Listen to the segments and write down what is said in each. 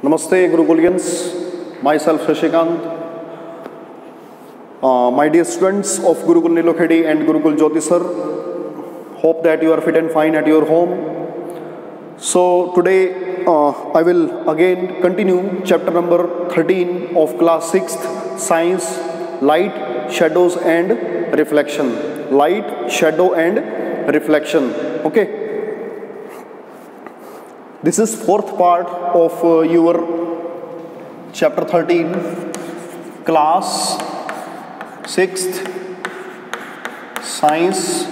Namaste Gurukulians, myself Shashikant. My dear students of Gurukul Nilokhedi and Gurukul Jyoti sir, hope that you are fit and fine at your home. So today I will again continue chapter number 13 of class 6th Science, Light, Shadows and Reflection. Light, Shadow and Reflection. Okay. This is fourth part of your chapter 13, class 6th, Science,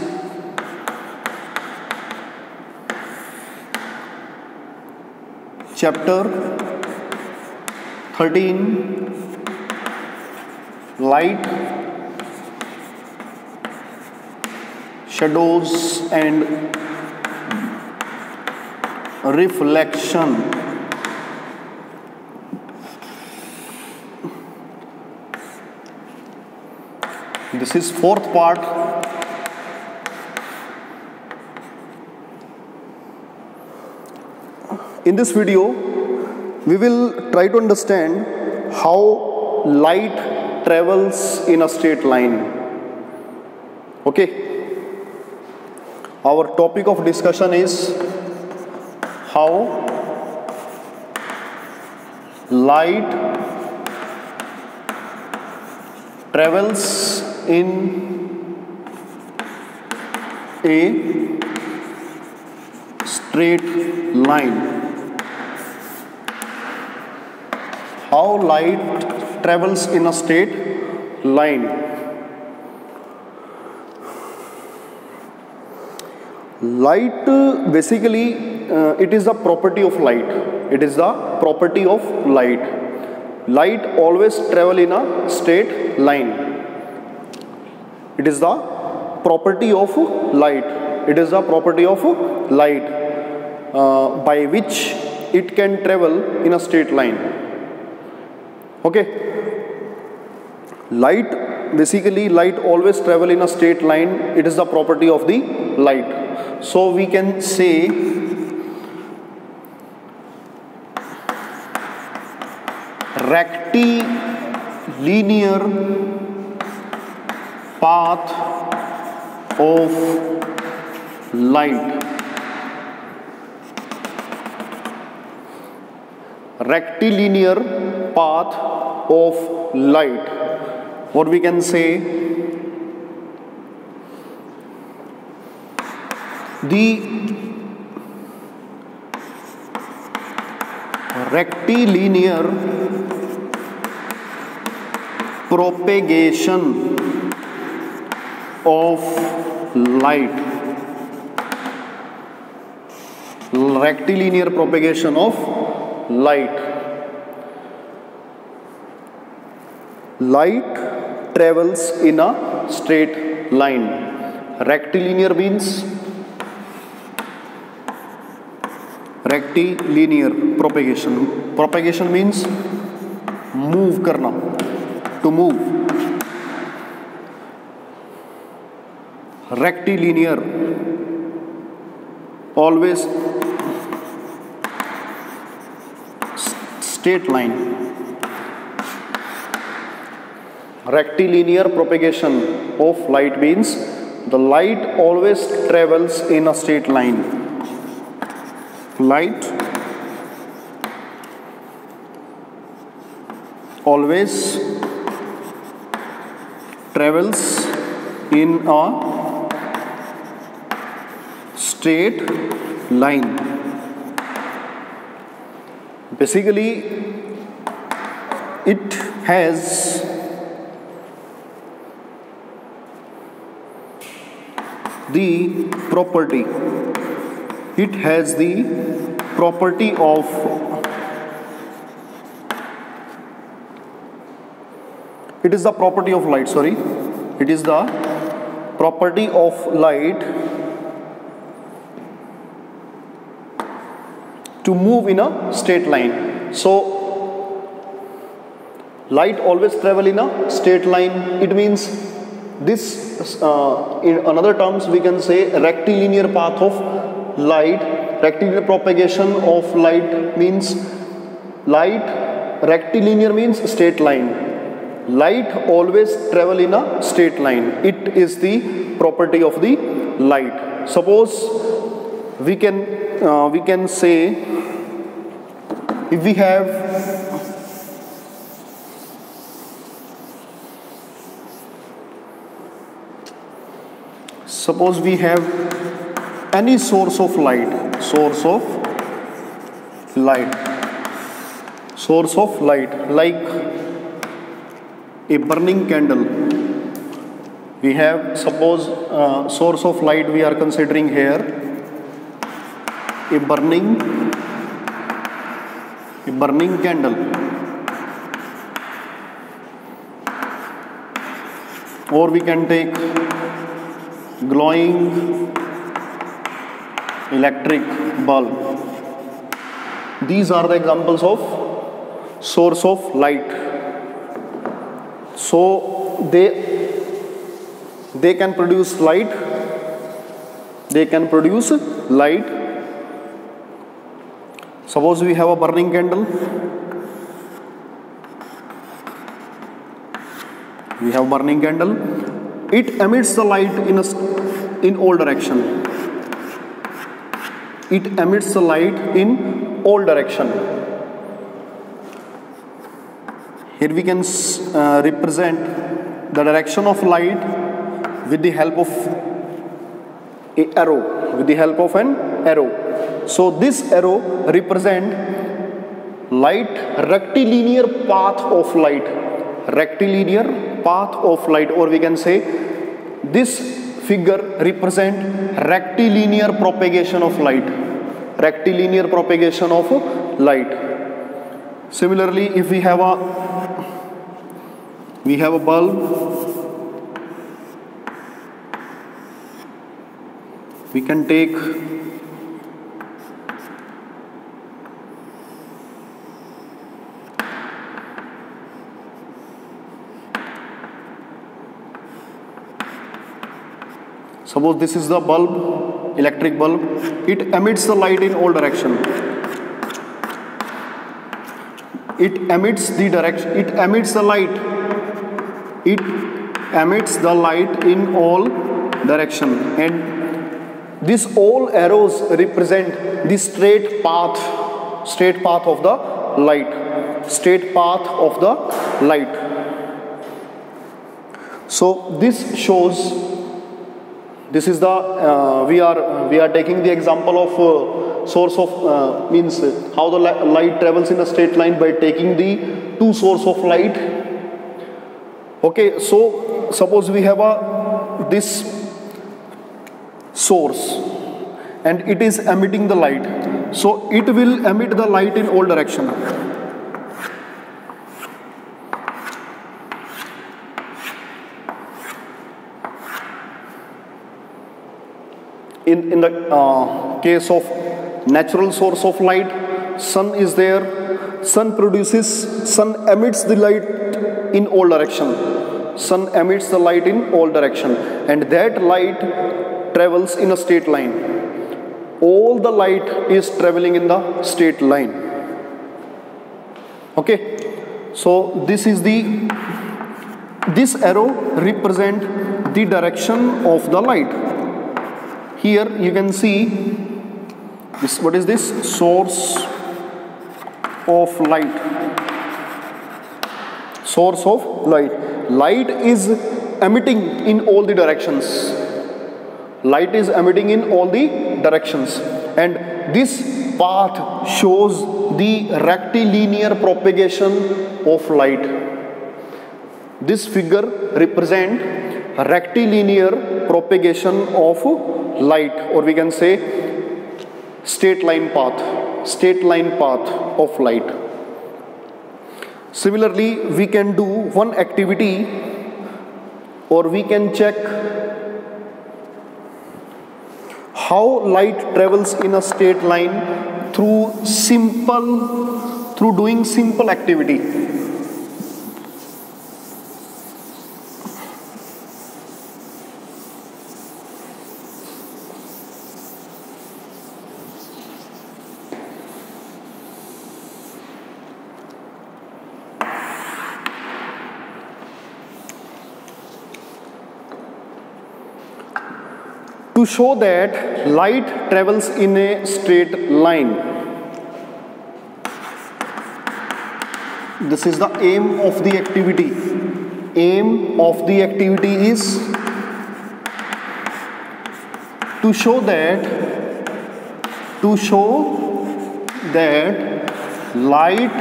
chapter 13, Light, Shadows and Reflection. This is fourth part. In this video, we will try to understand how light travels in a straight line. Okay. Our topic of discussion is how light travels in a straight line. How light travels in a straight line. Light basically it is the property of light. It is the property of light. Light always travel in a straight line. It is the property of light. It is the property of light by which it can travel in a straight line. Okay. Basically light always travel in a straight line. It is the property of the light. So we can say rectilinear path of light. Rectilinear path of light. What we can say? The rectilinear propagation of light. Rectilinear propagation of light. Light travels in a straight line. Rectilinear means rectilinear propagation. Propagation means move karna. To move. Rectilinear, always straight line. Rectilinear propagation of light means the light always travels in a straight line. Light always travels in a straight line. Basically, it has the property. It has the property of It is the property of light, sorry. It is the property of light to move in a straight line. So, light always travel in a straight line. It means this, in another terms, we can say rectilinear path of light. Rectilinear propagation of light means Light, rectilinear means straight line. Light always travel in a straight line. It is the property of the light. Suppose we can say, if we have any source of light, like a burning candle. We have, suppose, source of light we are considering here, a burning candle, or we can take glowing electric bulb. These are the examples of source of light. So they can produce light. Suppose we have a burning candle. It emits the light in all direction. Here we can represent the direction of light with the help of an arrow. So this arrow represent rectilinear path of light, or we can say this figure represent rectilinear propagation of light. Similarly, if we have a bulb, we can take suppose this is the bulb, electric bulb. It emits the light in all direction. It emits the light in all direction, and these all arrows represent the straight path of the light. So this shows, this is the we are taking the example of source of means how the light travels in a straight line by taking the two source of light. Okay, so suppose we have this source and it is emitting the light, so it will emit the light in all direction. In the case of natural source of light, sun is there. Sun emits the light in all direction. And that light travels in a straight line. All the light is traveling in the straight line. Okay, so this arrow represent the direction of the light. Here you can see this. What is this? Source of light. Light is emitting in all the directions. And this path shows the rectilinear propagation of light. This figure represent rectilinear propagation of light, or we can say straight line path of light. Similarly, we can do one activity, or we can check how light travels in a straight line through doing simple activity. to show that light travels in a straight line. This is the aim of the activity. Aim of the activity is to show that light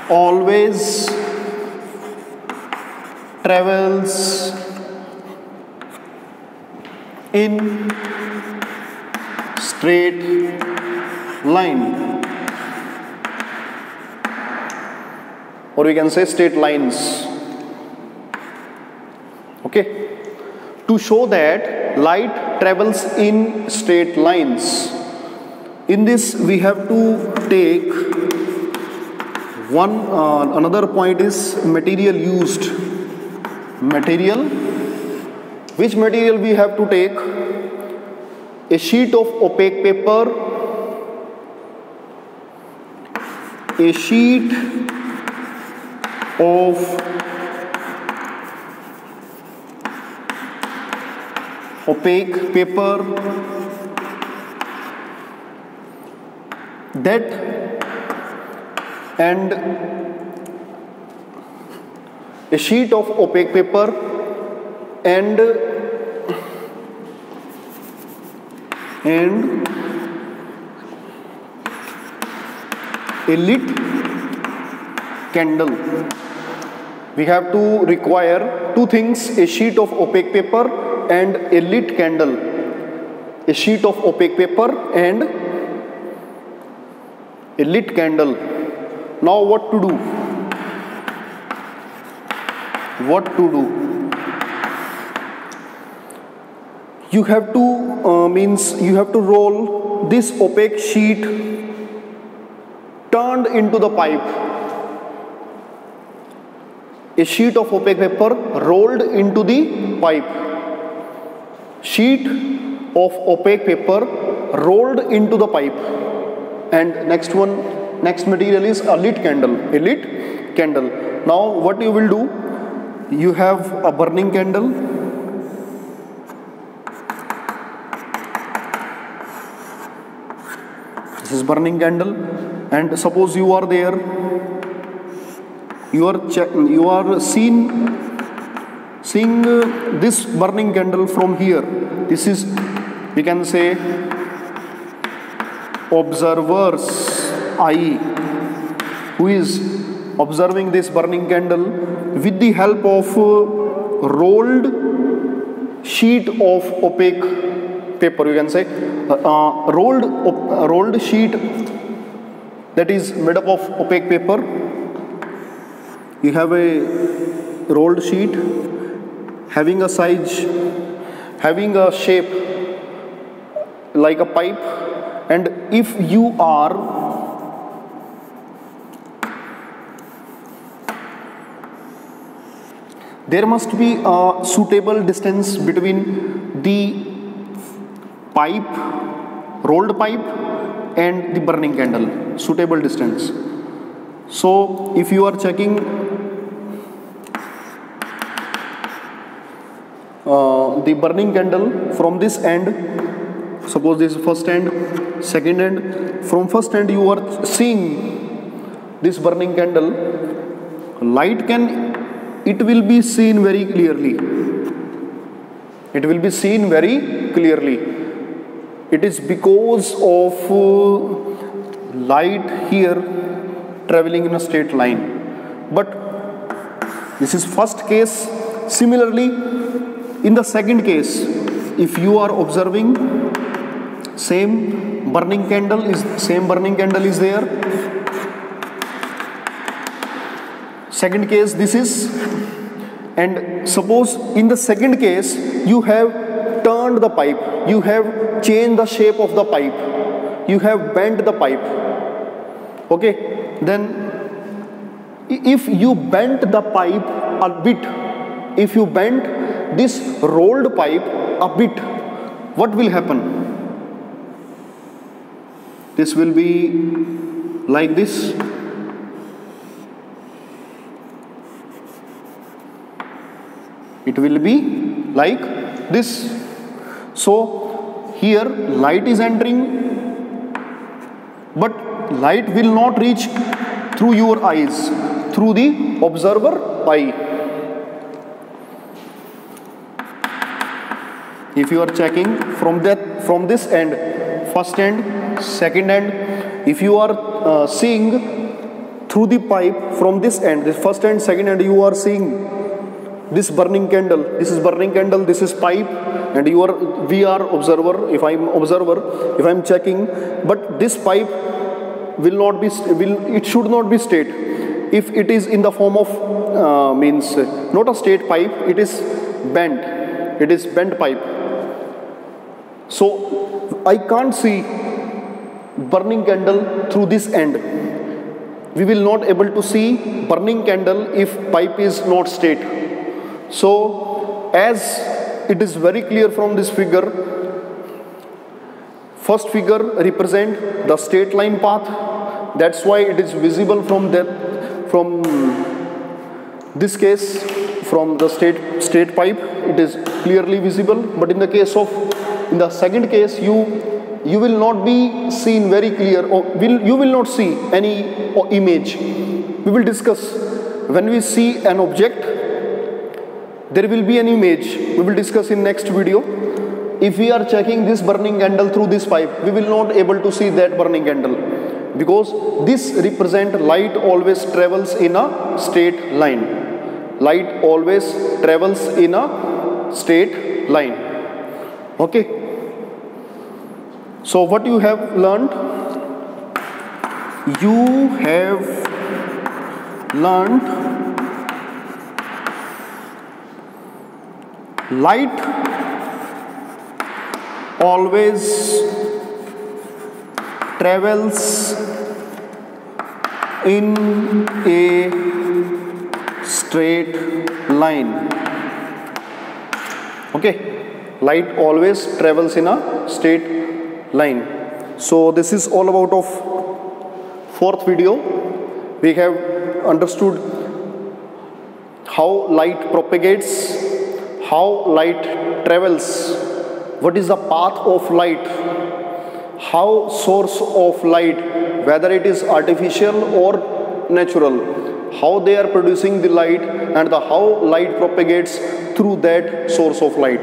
always travels in straight line, or we can say straight lines. Okay, to show that light travels in straight lines. In this we have to take one another point is material used. Material, which material we have to take? A sheet of opaque paper, a sheet of opaque paper, that and a sheet of opaque paper and a lit candle. We have to require two things: a sheet of opaque paper and a lit candle. A sheet of opaque paper and a lit candle. Now what to do? You have to you have to roll this opaque sheet turned into the pipe. A sheet of opaque paper rolled into the pipe. Sheet of opaque paper rolled into the pipe. And next material is a lit candle. A lit candle. Now what you will do? You have a burning candle. This is burning candle, and suppose you are there. You are seeing this burning candle from here. This is, we can say, observer's eye, who is observing this burning candle with the help of rolled sheet of opaque paper. You can say rolled sheet that is made up of opaque paper. You have a rolled sheet having a size, having a shape like a pipe, and if you are there must be a suitable distance between the pipe, rolled pipe, and the burning candle. Suitable distance. So if you are checking the burning candle from this end, suppose this is first end, second end, from first end you are seeing this burning candle, it will be seen very clearly. It will be seen very clearly. It is because of light here traveling in a straight line. But this is first case. Similarly, in the second case, if you are observing same burning candle is there. Second case this is, and suppose in the second case you have turned the pipe, you have changed the shape of the pipe, you have bent the pipe. Okay, then if you bent the pipe a bit, if you bent this rolled pipe a bit, what will happen? This will be like this. It will be like this. So here light is entering, but light will not reach through your eyes, through the observer eye. If you are checking from this end, first end, second end, if you are seeing through the pipe from this end, the first end, second end, you are seeing this burning candle. This is burning candle, this is pipe, and we are observer. If I'm observer, if I'm checking, but this pipe will not be, it should not be straight. If it is in the form of means not a straight pipe, it is bent. It is bent pipe. So I can't see burning candle through this end. We will not able to see burning candle if pipe is not straight. So as it is very clear from this figure, first figure represent the straight line path. That's why it is visible from this case, from the straight pipe, it is clearly visible. But in the second case, you will not be seen very clear, or you will not see any image. We will discuss when we see an object, there will be an image. We will discuss in next video. If we are checking this burning candle through this pipe, we will not able to see that burning candle, because this represent light always travels in a straight line. Light always travels in a straight line. Okay. So what you have learned? You have learned light always travels in a straight line. Okay, light always travels in a straight line. So this is all about of fourth video. We have understood how light propagates, how light travels, what is the path of light, how source of light, whether it is artificial or natural, how they are producing the light, and how light propagates through that source of light.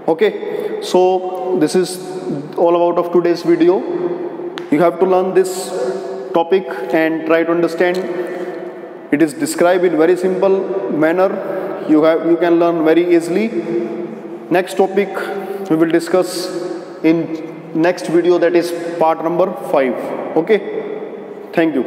Okay, so this is all about of today's video. You have to learn this topic and try to understand. It is described in very simple manner. You can learn very easily. Next topic we will discuss in next video, that is part number 5. Okay, thank you.